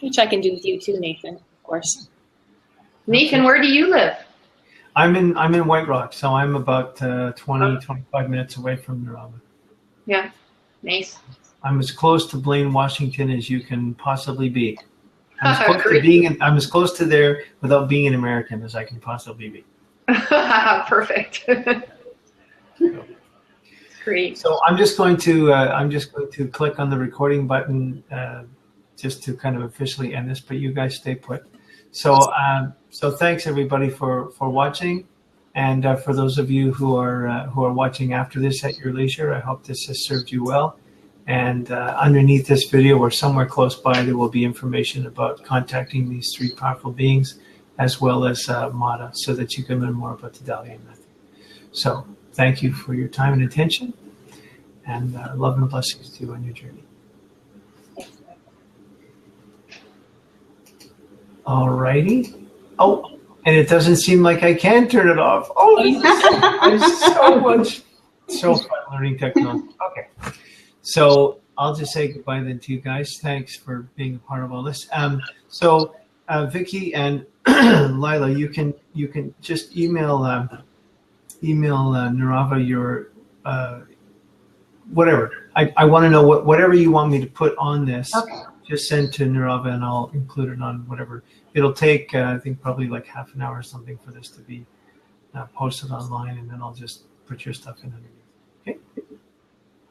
which I can do with you too, Nathan, of course. Nathan, where do you live? I'm in White Rock, so I'm about 25 minutes away from Neerava. Yeah. Nice. I'm as close to Blaine, Washington as you can possibly be. I'm as close to there without being an American as I can possibly be. Perfect. Great. So I'm just going to click on the recording button just to kind of officially end this. But you guys stay put. So thanks everybody for watching, and for those of you who are watching after this at your leisure, I hope this has served you well. And underneath this video or somewhere close by, there will be information about contacting these three powerful beings, as well as Mada, so that you can learn more about the Dalian method. So thank you for your time and attention, and love and blessings to you on your journey. All righty. Oh, and it doesn't seem like I can turn it off. Oh, there's so fun learning technology. Okay. So I'll just say goodbye then to you guys. Thanks for being a part of all this. So Vicky and Lila, you can just email Neerava your whatever. I want to know whatever you want me to put on this. Okay. Just send to Neerava and I'll include it on whatever. It'll take I think probably like half an hour or something for this to be posted online, and then I'll just put your stuff in underneath.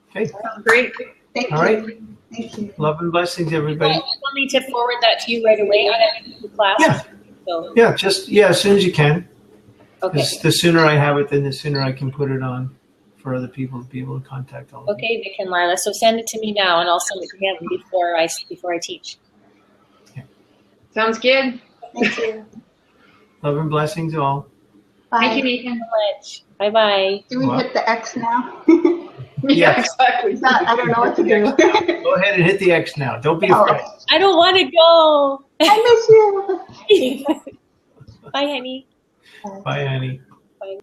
Okay. Sounds great. Thank All right. you. Thank you. Love and blessings, everybody. You want me to forward that to you right away on the class? Yeah. So, Yeah, as soon as you can. okay. The sooner I have it, then the sooner I can put it on for other people to be able to contact all of you. Okay, Vic and Lila. So send it to me now, and I'll send it to him before I teach. Sounds good. Thank you. Love and blessings all. Bye. Thank you, Nathan. Much. Bye-bye. Do we hit the X now? Yeah, exactly. I don't know what to do. Go ahead and hit the X now. Don't be afraid. I don't want to go. I miss you. Bye, honey. Bye, Annie. Bye.